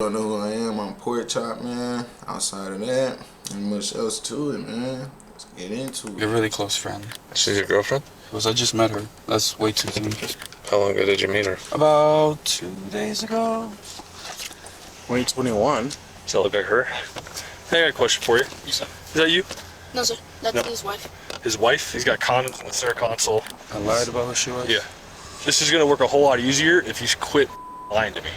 Don't know who I am. I'm Pork Chop, man. Outside of that, ain't much else to it, man. Let's get into it. You're a really close friend. She's your girlfriend? I just met her. That's way too soon. How long ago did you meet her? About 2 days ago. 2021. Does that look like her? Hey, I got a question for you. Is that you? No, sir. That's his wife. His wife? He's got condoms in the center console. I lied about who she was? Yeah. This is gonna work a whole lot easier if you quit lying to me.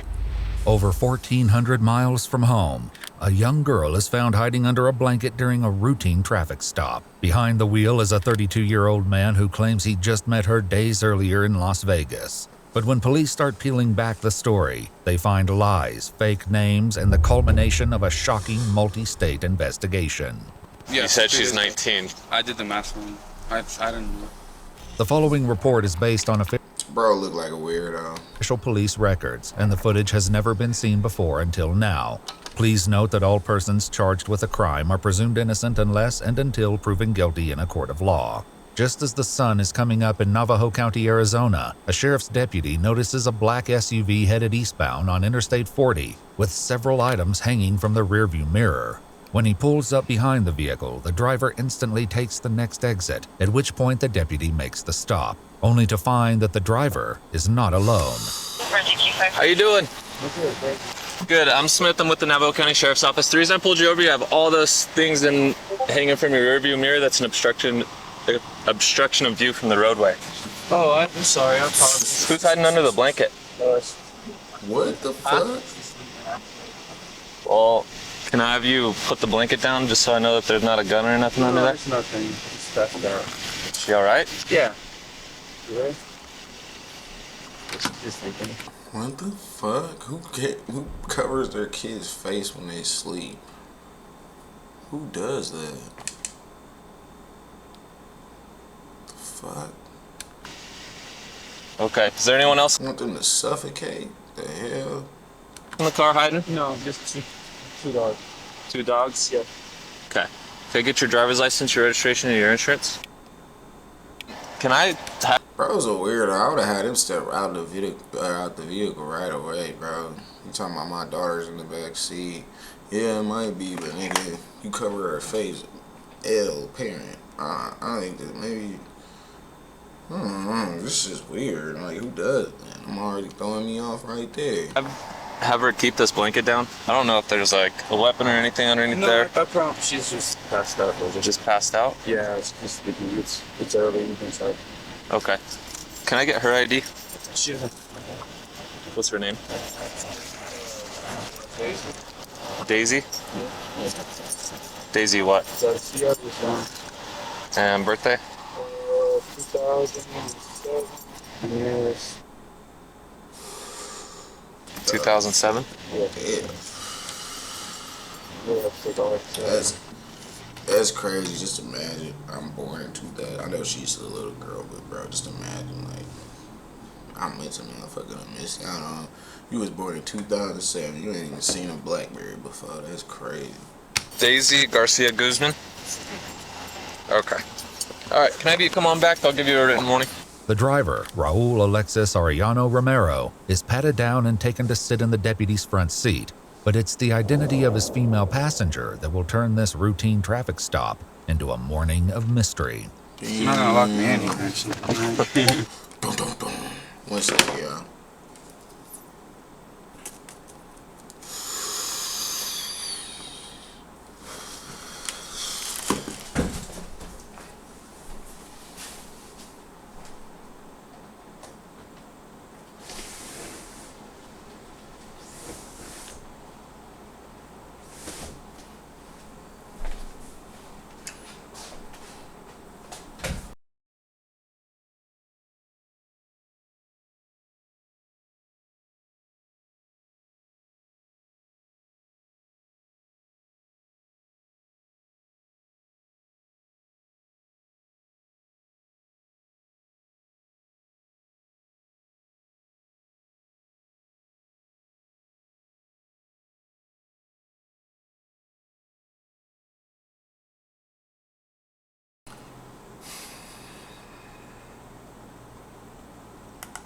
Over 1,400 miles from home, a young girl is found hiding under a blanket during a routine traffic stop. Behind the wheel is a 32-year-old man who claims he just met her days earlier in Las Vegas. But when police start peeling back the story, they find lies, fake names, and the culmination of a shocking multi-state investigation. You said she's 19. I did the math wrong. I didn't know. The following report is based on Bro look like a weirdo. official police records, and the footage has never been seen before until now. Please note that all persons charged with a crime are presumed innocent unless and until proven guilty in a court of law. Just as the sun is coming up in Navajo County, Arizona, a sheriff's deputy notices a black SUV headed eastbound on Interstate 40 with several items hanging from the rearview mirror. When he pulls up behind the vehicle, the driver instantly takes the next exit, at which point the deputy makes the stop, only to find that the driver is not alone. How you doing? Good. I'm Smith. I'm with the Navajo County Sheriff's Office. The reason I pulled you over, you have all those things hanging from your rearview mirror. That's an obstruction of view from the roadway. Oh, I'm sorry. I apologize. Who's hiding under the blanket? What the fuck? Well, can I have you put the blanket down just so I know that there's not a gun or nothing under there? There's nothing. It's passed out. She all right? Yeah. You ready? Just thinking. What the fuck? Who covers their kid's face when they sleep? Who does that? The fuck? Okay. Is there anyone else Want them to suffocate? The hell? in the car hiding? No, just two dogs. 2 dogs? Yeah. Okay. Can I get your driver's license, your registration, and your insurance? Can I have... Bro's a weirdo. I would have had him step out the vehicle right away, bro. You talking about my daughter's in the back seat? Yeah, it might be, but nigga, you cover her face. L parent. I think that maybe. I don't know. This is weird. Like, who does that? I'm already throwing me off right there. have her keep this blanket down? I don't know if there's like a weapon or anything underneath there. No, I promise. She's just passed out. Just passed out? Yeah, it's just sleeping. It's early. You can start. Okay. Can I get her ID? She doesn't. What's her name? Daisy? Yeah. Daisy what? She has this one. And birthday? 2007. Yes. 2007? Yeah. Yeah, That's crazy. Just imagine. I'm born in 2000. I know she's a little girl, but bro, just imagine like I'm into motherfucker. I missed out on. You was born in 2007. You ain't even seen a BlackBerry before. That's crazy. Daisy Garcia Guzman? Okay. Alright, can I have you come on back? I'll give you a written warning. The driver, Raul Alexis Arellano Romero, is patted down and taken to sit in the deputy's front seat. But it's the identity of his female passenger that will turn this routine traffic stop into a morning of mystery. you're not gonna lock me in here, actually. Dun, dun, dun. One second, y'all.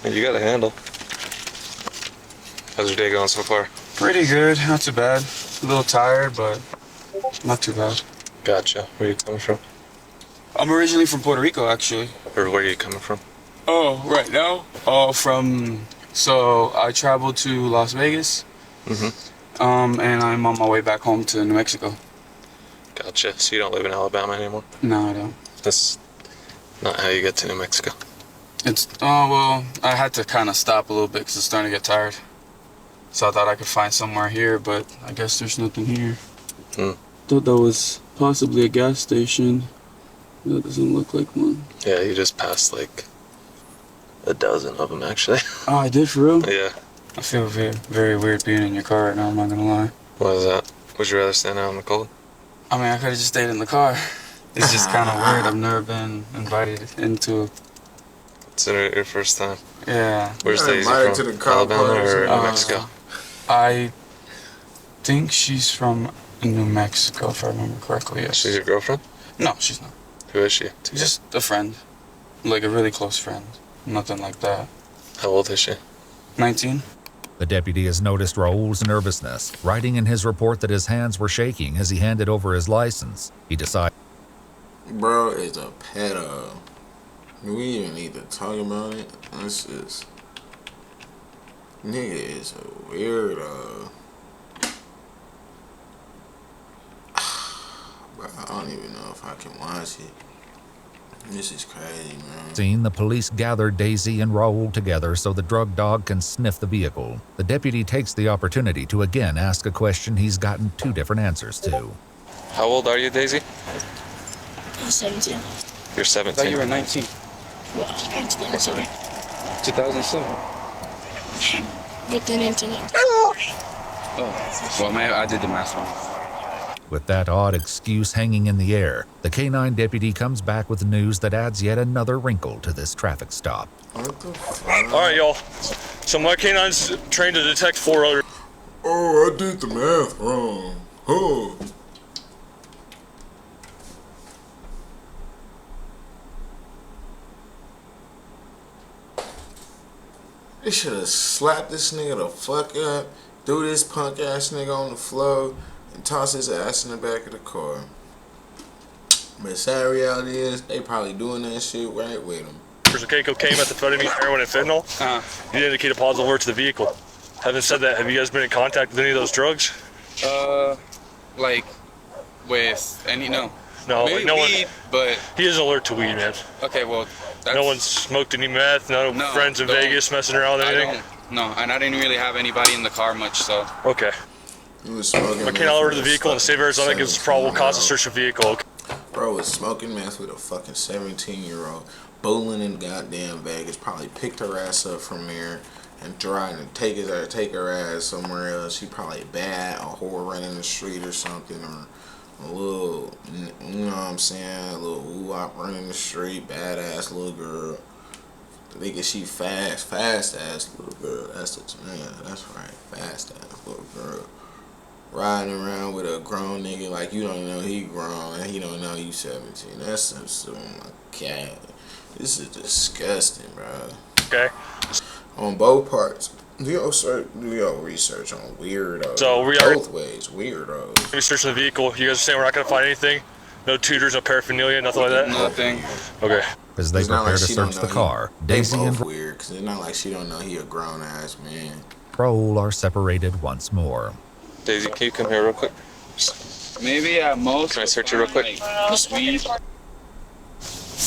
You got a handle. How's your day going so far? Pretty good, not too bad. A little tired, but not too bad. Gotcha. Where are you coming from? I'm originally from Puerto Rico, actually. Or where are you coming from? Oh, right now? So I traveled to Las Vegas. And I'm on my way back home to New Mexico. Gotcha. So you don't live in Alabama anymore? No, I don't. That's not how you get to New Mexico. Well, I had to kind of stop a little bit because it's starting to get tired. So I thought I could find somewhere here, but I guess there's nothing here. Thought that was possibly a gas station. That doesn't look like one. Yeah, you just passed like a dozen of them, actually. Oh, I did for real? Yeah. I feel very, very weird being in your car right now, I'm not gonna lie. Why is that? Would you rather stand out in the cold? I mean, I could have just stayed in the car. It's just kind of weird. I've never been invited into. It's your first time. Yeah. Where's Yeah, Daisy invited from? to the car Alabama parties. or New Mexico? I think she's from New Mexico, if I remember correctly. Yes. She's your girlfriend? No, she's not. Who is she? Just a friend, like a really close friend. Nothing like that. How old is she? 19. The deputy has noticed Raul's nervousness, writing in his report that his hands were shaking as he handed over his license. He decided, Bro is a pedo. Do we even need to talk about it? This is... Nigga is a weirdo. Bro, I don't even know if I can watch it. This is crazy, man. Seen the police gathered Daisy and Raul together so the drug dog can sniff the vehicle. The deputy takes the opportunity to again ask a question he's gotten two different answers to. How old are you, Daisy? I'm 17. You're 17. you were 19. Well, I'm 27. 2007. With an internet. Oh, well, maybe I did the math wrong. With that odd excuse hanging in the air, the K-9 deputy comes back with news that adds yet another wrinkle to this traffic stop. What the fuck? All right, y'all. So my K-9's trained to detect 4 odors. Oh, I did the math wrong. Oh. They should have slapped this nigga the fuck up, threw this punk ass nigga on the floor, and toss his ass in the back of the car. But sad reality is, they probably doing that shit right with him. Okay, cocaine, methamphetamine, heroin, and fentanyl. You indicate a positive alert to the vehicle. Having said that, have you guys been in contact with any of those drugs? Like, with any, no. No, Maybe like no weed, one. but, He is alert to weed, man. okay, well, that's... No one's smoked any meth. No friends in don't. Vegas messing around with I anything. don't. No, and I didn't really have anybody in the car much, so... Okay. He was smoking My meth K-9 alert to with the a vehicle in the state of Arizona fucking gives us probable cause to 17-year-old. search the vehicle. Bro was smoking meth with a fucking 17-year-old, bowling in goddamn Vegas, probably picked her ass up from there and trying to take her ass somewhere else. She probably bad, a whore running the street or something, or a little, you know what I'm saying, a little woo-wop running the street, badass little girl. Nigga, she fast ass little girl. That's the man. That's right, fast ass little girl. Riding around with a grown nigga like you don't know he grown and he don't know you 17. That's some my God. This is disgusting, bro. Okay. On both parts. Do your research on weirdos. So we are both ways, weirdos. we searching the vehicle. You guys are saying we're not gonna find anything? No tutors, no paraphernalia, nothing like that? Nothing. Okay. As they It's not prepare like to she don't search the know car, They Daisy and both weird, cause it's not like she don't know he a grown ass man. Raul are separated once more. Daisy, can you come here real quick? Maybe at most... Can I search you real quick? Like, weed,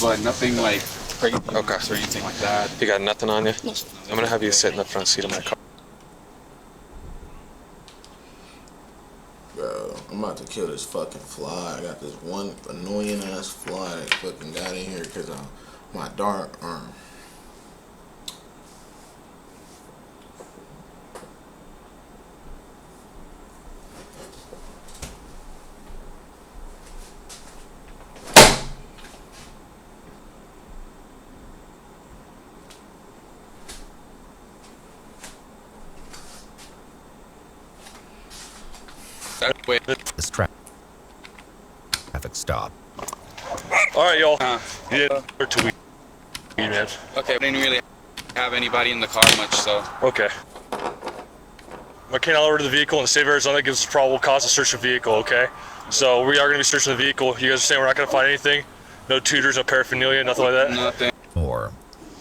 but nothing like crazy Okay. or anything like that. You got nothing on you? No. I'm gonna have you sit in the front seat of my car. Bro, I'm about to kill this fucking fly. I got this one annoying ass fly that fucking got in here because of my dark arm. Wait. This traffic stop. All right, y'all. You didn't alert to weed, man. Okay, I didn't really have anybody in the car much, so... Okay. My canine over to the vehicle in the state of Arizona gives us probable cause to search the vehicle, okay? So we are going to be searching the vehicle. You guys are saying we're not going to find anything? No tutors, no paraphernalia, nothing like that? Nothing. More.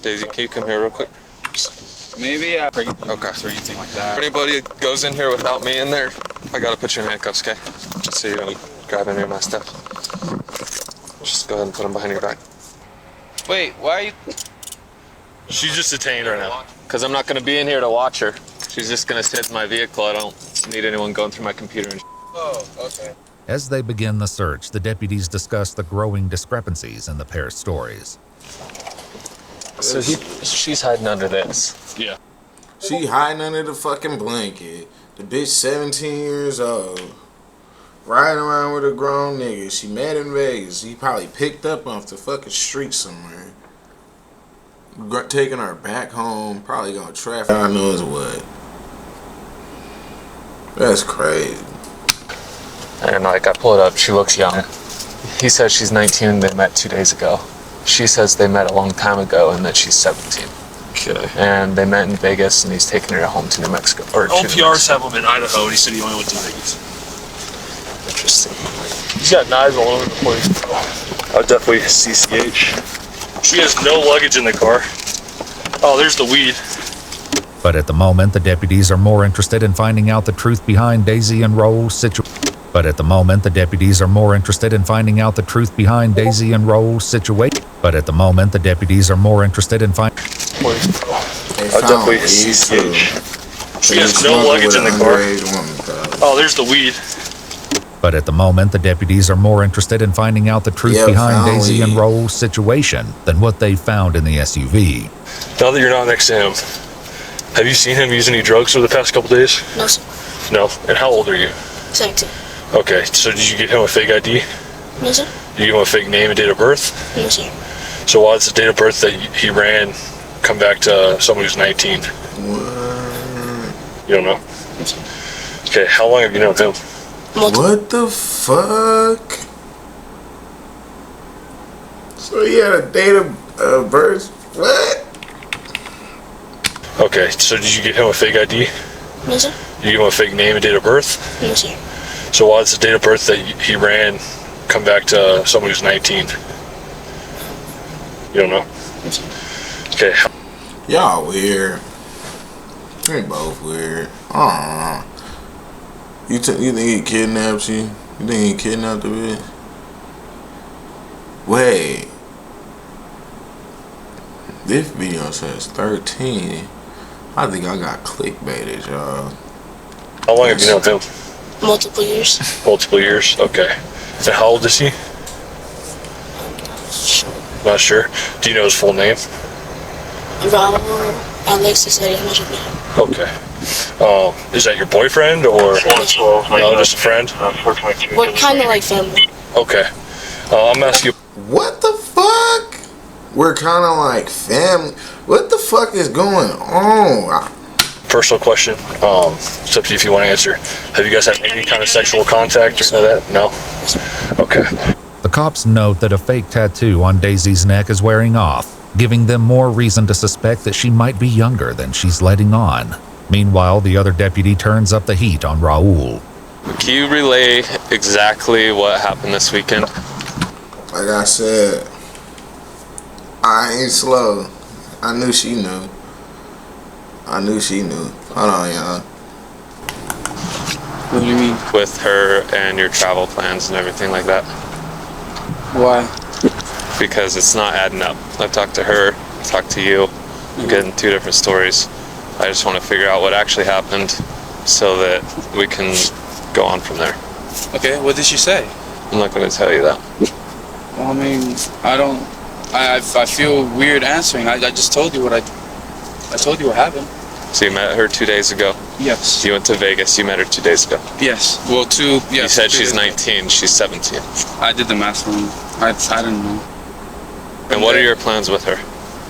Daisy, can you come here real quick? Maybe okay. Okay. Or anything like that. If anybody goes in here without me in there, I gotta put you in handcuffs, okay? Just so you don't grab any of my stuff. Just go ahead and put them behind your back. Wait, why are you? She's just detained right now. Because I'm not gonna be in here to watch her. She's just gonna sit in my vehicle. I don't need anyone going through my computer and Oh, okay. As they begin the search, the deputies discuss the growing discrepancies in the pair's stories. So she's hiding under this. Yeah. She hiding under the fucking blanket. The bitch 17 years old. Riding around with a grown nigga. She met in Vegas. He probably picked up off the fucking street somewhere. Taking her back home. Probably gonna traffic. God knows what. That's crazy. And like I pull it up, she looks young. He says she's 19 and they met 2 days ago. She says they met a long time ago and that she's 17. Okay. And they met in Vegas and he's taking her home to New Mexico. Or All to New PRs Mexico. have him in Idaho, and he said he only went to Vegas. Interesting. He's got knives all over the place. I would definitely CCH. She has no luggage in the car. Oh, there's the weed. But at the moment, the deputies are more interested in finding out the truth behind Daisy and Raul's situation. But at the moment, the deputies are more interested in finding out the truth behind Daisy and Raul's situation. But at the moment, the deputies are more interested in finding. I'll definitely CCH. She has no luggage in the car. Oh, there's the weed. But at the moment, the deputies are more interested in finding out the truth behind Daisy and Raul's situation than what they found in the SUV. Now that you're not next to him, have you seen him use any drugs over the past couple days? No, sir. No. And how old are you? 17. Okay, so did you get him a fake ID? No, sir. Did you give him a fake name and date of birth? No, sir. So why does the date of birth that he ran come back to someone who's 19? You don't know? Okay, how long have you known him? What the fuck? So he had a date of birth? What? Okay, so did you get him a fake ID? No, sir. Did you give him a fake name and date of birth? No, sir. So why does the date of birth that he ran come back to someone who's 19? You don't know? Okay. Y'all weird. They both weird. I don't know. You think he kidnapped you? You think he kidnapped the bitch? Wait. This video says 13. I think I got clickbaited, y'all. How long have you known him? Multiple years. Multiple years? Okay. And how old is he? Not sure. Do you know his full name? Raul Alexis Edmonton. Okay. Is that your boyfriend or no, just a friend? We're kind of like family. Okay. I'm asking you. What the fuck? We're kind of like family. What the fuck is going on? Personal question. It's up to you if you want to answer. Have you guys had any kind of sexual contact or something like that? No? Okay. The cops note that a fake tattoo on Daisy's neck is wearing off, giving them more reason to suspect that she might be younger than she's letting on. Meanwhile, the other deputy turns up the heat on Raul. Can you relay exactly what happened this weekend? Like I said, I ain't slow. I knew she knew. I knew she knew. Hold on, y'all. What do you mean? With her and your travel plans and everything like that? Why? Because it's not adding up. I've talked to her, talked to you. I'm getting two different stories. I just want to figure out what actually happened so that we can go on from there. Okay, what did she say? I'm not going to tell you that. Well, I mean, I feel weird answering. I just told you what I told you what happened. So you met her 2 days ago? Yes. You went to Vegas, you met her 2 days ago? Yes. Well, yes. You said she's 19, she's 17. I did the math wrong. I didn't know. And what are your plans with her?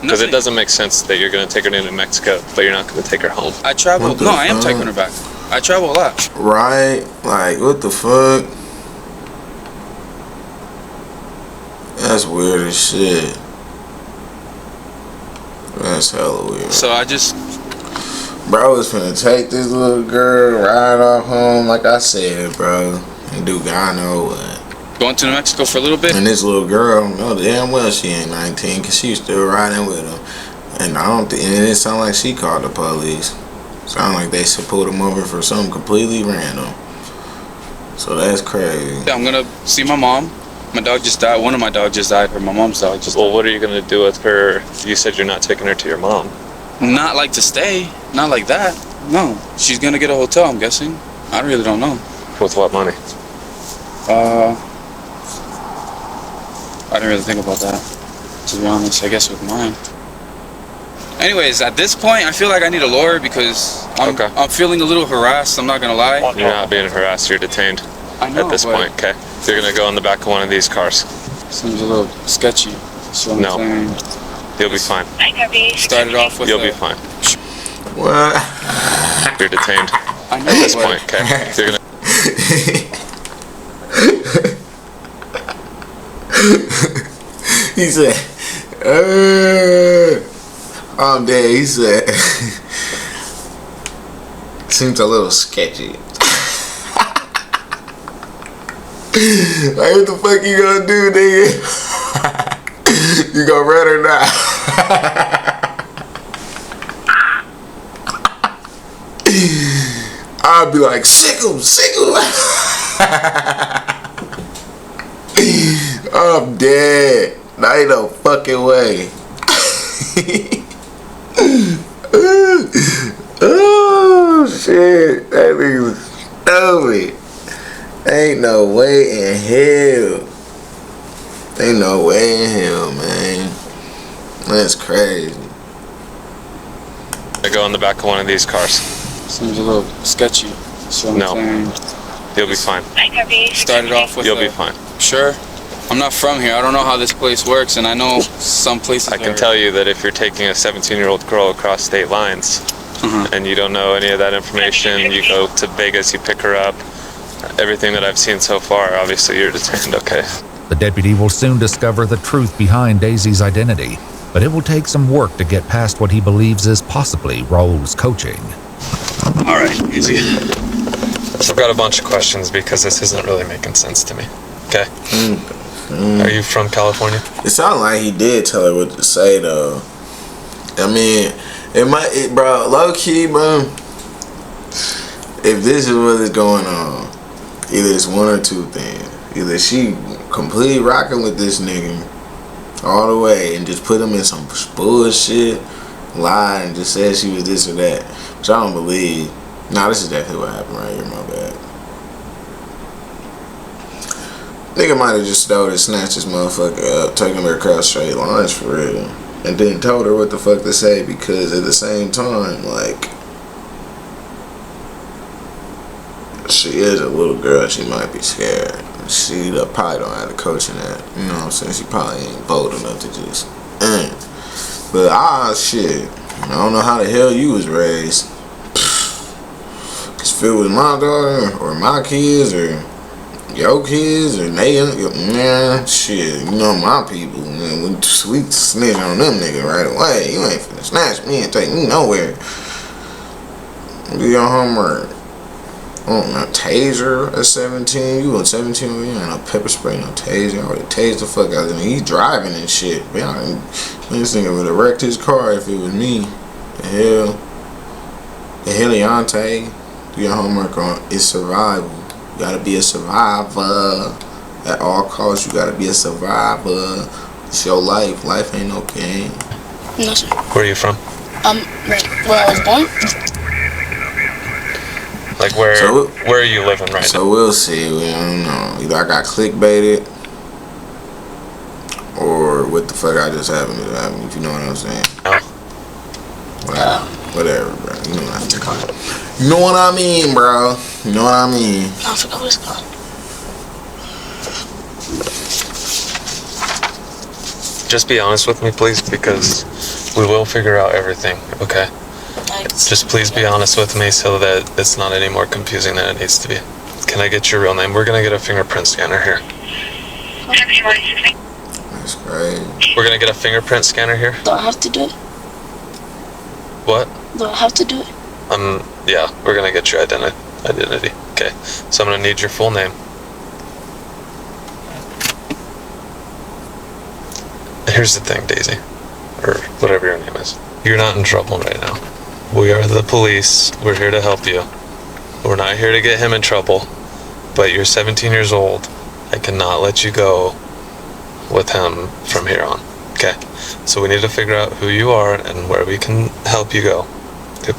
Because it Nothing. doesn't make sense that you're going to take her to New Mexico, but you're not going to take her home. I travel. What the No, I am fuck? taking her back. I travel a lot. Right? Like, what the fuck? That's weird as shit. That's hella weird. So I just. Bro was finna take this little girl, ride off home, like I said, bro. And do God know what. Going to New Mexico for a little bit? And this little girl, know damn well she ain't 19, cause she was still riding with him. And I don't think, and it didn't sound like she called the police. Sound like they pulled him over for something completely random. So that's crazy. Yeah, I'm gonna see my mom. My dog just died. One of my dogs just died, or my mom's dog just died. Well, what are you gonna do with her? You said you're not taking her to your mom. Not like to stay. Not like that. No. She's gonna get a hotel, I'm guessing. I really don't know. With what money? I didn't really think about that, to be honest. I guess with mine. Anyways, at this point, I feel like I need a lawyer because I'm feeling a little harassed. I'm not gonna lie. You're not being harassed. You're detained. I know, at this point, okay? So you're gonna go in the back of one of these cars. Seems a little sketchy. So no, you'll be fine. Started off with you'll be fine. What? You're detained. I know, at this point, okay? So you're gonna. He said, I'm dead. He said, seems a little sketchy. Like, what the fuck you gonna do, nigga? You gonna run or not? I'd be like, sick him. I'm dead. Not ain't no fucking way. Oh shit, that nigga was stupid. Ain't no way in hell. Ain't no way in hell, man. That's crazy. I go in the back of one of these cars. Seems a little sketchy. So no, you'll be fine. Started off with you'll be fine. Sure. I'm not from here. I don't know how this place works, and I know some places. I can tell you that if you're taking a 17-year-old girl across state lines, and you don't know any of that information, you go to Vegas, you pick her up. Everything that I've seen so far, obviously you're detained, okay? The deputy will soon discover the truth behind Daisy's identity, but it will take some work to get past what he believes is possibly Raul's coaching. All right, easy. So I've got a bunch of questions because this isn't really making sense to me, okay? Are you from California? It sounded like he did tell her what to say, though. I mean, bro, low key, bro, if this is what is going on, either it's one or two things. Either she completely rocking with this nigga all the way and just put him in some bullshit, lie, and just said she was this or that, which I don't believe. Nah, this is definitely what happened right here, my bad. Nigga might have just stole and snatched this motherfucker up, taking her across straight lines for real, and then told her what the fuck to say, because at the same time, like, she is a little girl, she might be scared. She probably don't have the coaching that, you know what I'm saying? She probably ain't bold enough to just, But shit, I don't know how the hell you was raised. Cause if it was my daughter, or my kids, or your kids, or they, man, shit, you know my people, man, we snitch on them niggas right away. You ain't finna snatch me and take me nowhere. Do your homework. Oh, no taser at 17. You was 17, you ain't no pepper spray, no taser. I already tased the fuck out of him. He's driving and shit. Man, this nigga would have wrecked his car if it was me. The hell. The Heliante. Do your homework on it's survival. You gotta be a survivor. At all costs, you gotta be a survivor. It's your life. Life ain't no game. No, sir. Where are you from? Right where I was born. Like where are you living right now? So we'll see. We don't know. Either I got clickbaited, or what the fuck I just happened to happen. If you know what I'm saying. No. Whatever, bro. You know what I mean. You know what I mean, bro. You know what I mean. I forgot what it's called. Just be honest with me, please, because we will figure out everything, okay? Just please be honest with me so that it's not any more confusing than it needs to be. Can I get your real name? We're gonna get a fingerprint scanner here. That's great. We're gonna get a fingerprint scanner here. Do I have to do it? What? Do I have to do it? Yeah, we're gonna get your identity. Okay, so I'm gonna need your full name. Here's the thing, Daisy, or whatever your name is. You're not in trouble right now. We are the police. We're here to help you. We're not here to get him in trouble, but you're 17 years old. I cannot let you go with him from here on. Okay, so we need to figure out who you are and where we can help you go.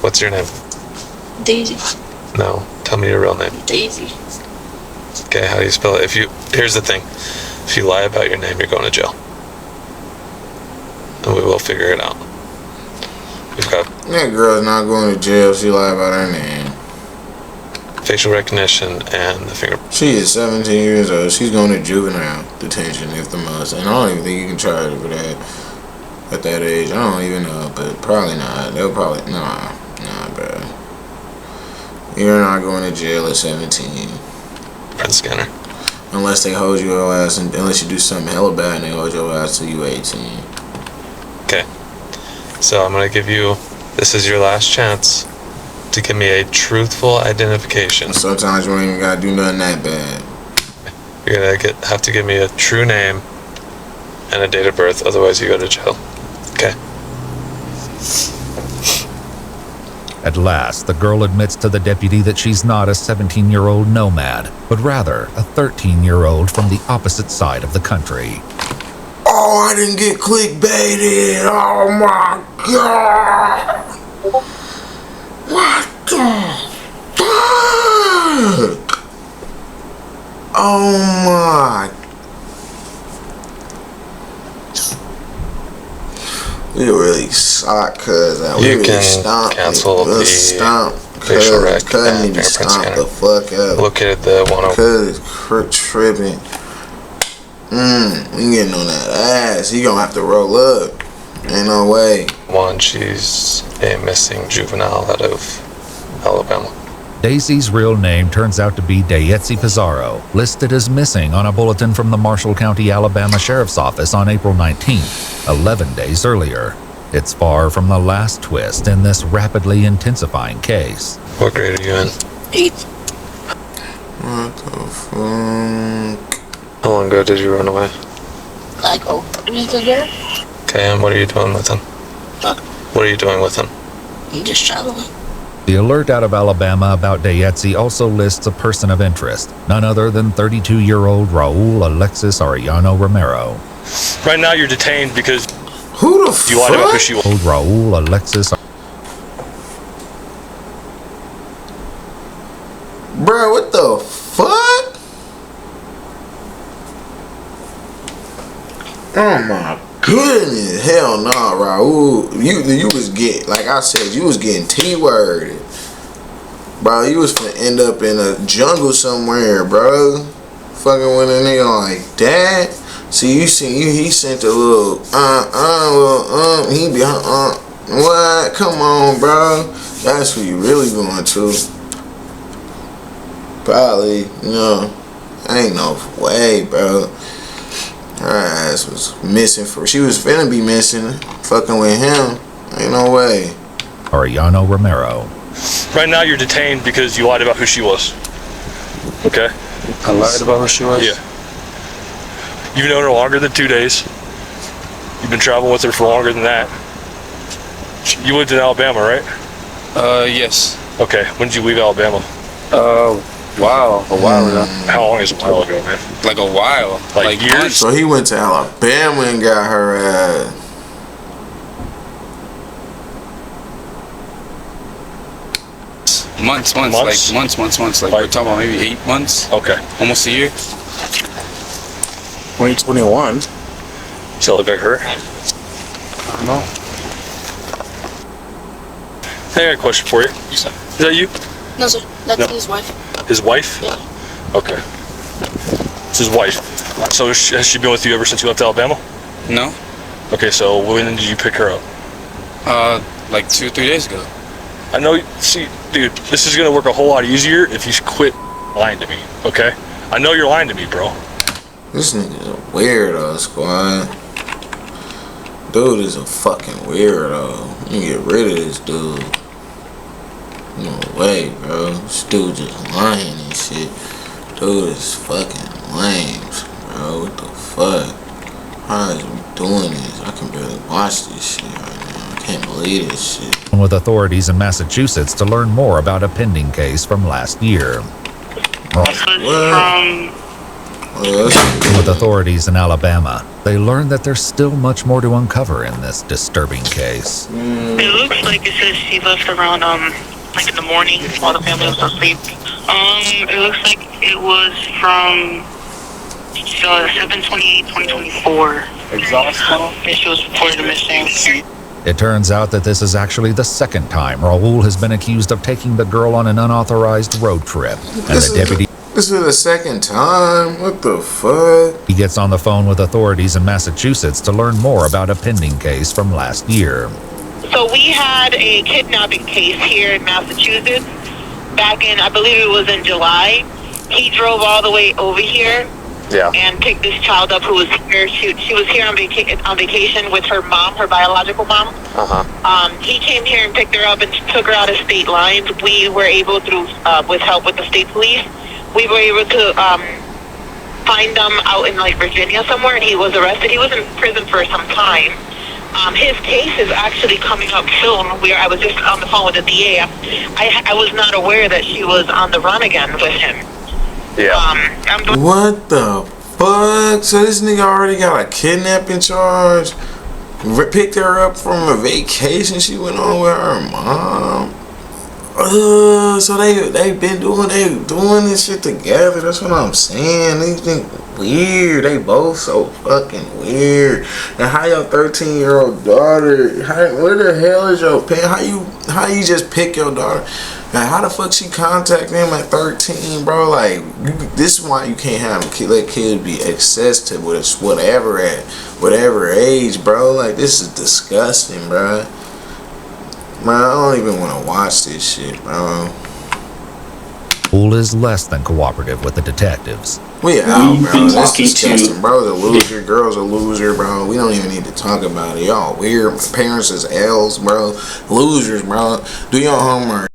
What's your name? Daisy. No, tell me your real name. Daisy. Okay, how do you spell it? Here's the thing. If you lie about your name, you're going to jail. And we will figure it out. We've got That girl's not going to jail. She lied about her name. facial recognition and the fingerprint. She is 17 years old. She's going to juvenile detention if the most. And I don't even think you can charge her for that at that age. I don't even know, but probably not. They'll probably nah, bro. You're not going to jail at 17. Print scanner. Unless they hold your ass, and unless you do something hella bad and they hold your ass till you 18. Okay. So I'm gonna give you. This is your last chance to give me a truthful identification. Sometimes you ain't even gotta do nothing that bad. You're gonna have to give me a true name and a date of birth, otherwise you go to jail. Okay. At last, the girl admits to the deputy that she's not a 17-year-old nomad, but rather a 13-year-old from the opposite side of the country. Oh, I didn't get clickbaited. Oh my god. What the fuck? Oh my. We really suck, cuz. We You really can stomp. cancel the facial rec Cuz and need to fingerprint stomp scanner. the fuck out. Located the 101. Cuz tripping. We getting on that ass. He gonna have to roll up. Ain't no way. She's a missing juvenile out of Alabama. Daisy's real name turns out to be Dayetzi Pizarro, listed as missing on a bulletin from the Marshall County, Alabama Sheriff's Office on April 19th, 11 days earlier. It's far from the last twist in this rapidly intensifying case. What grade are you in? 8. What the fuck? How long ago did you run away? Like a week ago. Okay, and what are you doing with him? Huh? What are you doing with him? I'm just traveling. The alert out of Alabama about Dayetzi also lists a person of interest, none other than 32-year-old Raul Alexis Arellano Romero. Right now, you're detained because Who the fuck? you lied about who she was. Old Raul Alexis. Bro, what the fuck? Oh my goodness. Hell nah, Raul. You was getting, like I said, you was getting T-worded. Bro, you was finna end up in a jungle somewhere, bro. Fucking with a nigga like that. See, he sent a little, he be, what? Come on, bro. That's what you really going to. Probably, ain't no way, bro. Her ass was missing she was finna be missing, fucking with him. Ain't no way. Arellano Romero. Right now, you're detained because you lied about who she was. Okay? I lied about who she was? Yeah. You've known her longer than 2 days. You've been traveling with her for longer than that. You lived in Alabama, right? Yes. Okay. When did you leave Alabama? Wow. A while ago. How long is a while ago, man? Like a while. Like years? months. So he went to Alabama and got her ass. Months. Months? Like months. Like we're talking about maybe 8 months. Okay. Almost a year. 2021. So look like her. I don't know. Hey, I got a question for you. Is that you? No, sir. That's No. his wife. His wife? Yeah. Okay. It's his wife. So has she been with you ever since you left Alabama? No. Okay, so when did you pick her up? Like 2 or 3 days ago. I know, see, dude, this is gonna work a whole lot easier if you quit lying to me, okay? I know you're lying to me, bro. This nigga's a weirdo, squad. Dude is a fucking weirdo. You get rid of this dude. No way, bro. This dude just lying and shit. Dude is fucking lame, bro. What the fuck? How is we doing this? I can barely watch this shit right now. I can't believe this shit. With authorities in Massachusetts to learn more about a pending case from last year. With authorities in Alabama, they learned that there's still much more to uncover in this disturbing case. It looks like it says she left around like in the morning while the family was asleep. It looks like it was from 7/28/2024. Exhaust tunnel? And she was reported missing. It turns out that this is actually the second time Raul has been accused of taking the girl on an unauthorized road trip, and the deputy. This is the second time? What the fuck? He gets on the phone with authorities in Massachusetts to learn more about a pending case from last year. So we had a kidnapping case here in Massachusetts back in, I believe it was in July. He drove all the way over here and picked this child up who was here. She was here on vacation with her mom, her biological mom. He came here and picked her up and took her out of state lines. We were able, through with help with the state police, we were able to find them out in like Virginia somewhere, and he was arrested. He was in prison for some time. His case is actually coming up soon. I was just on the phone with the DA. I was not aware that she was on the run again with him. What the fuck? So this nigga already got a kidnapping charge? Picked her up from a vacation she went on with her mom? So they doing this shit together. That's what I'm saying. They think weird. They both so fucking weird. And how your 13-year-old daughter? Where the hell is your parent? How you just pick your daughter? Man, how the fuck she contact him at 13, bro? Like, this is why you can't have let kids be access to whatever at whatever age, bro. Like, this is disgusting, bro. Man, I don't even want to watch this shit, bro. Raul is less than cooperative with the detectives. We out, bro. That's disgusting. Bro's a loser. Girl's a loser, bro. We don't even need to talk about it. Y'all weird. Parents is L's, bro. Losers, bro. Do your homework.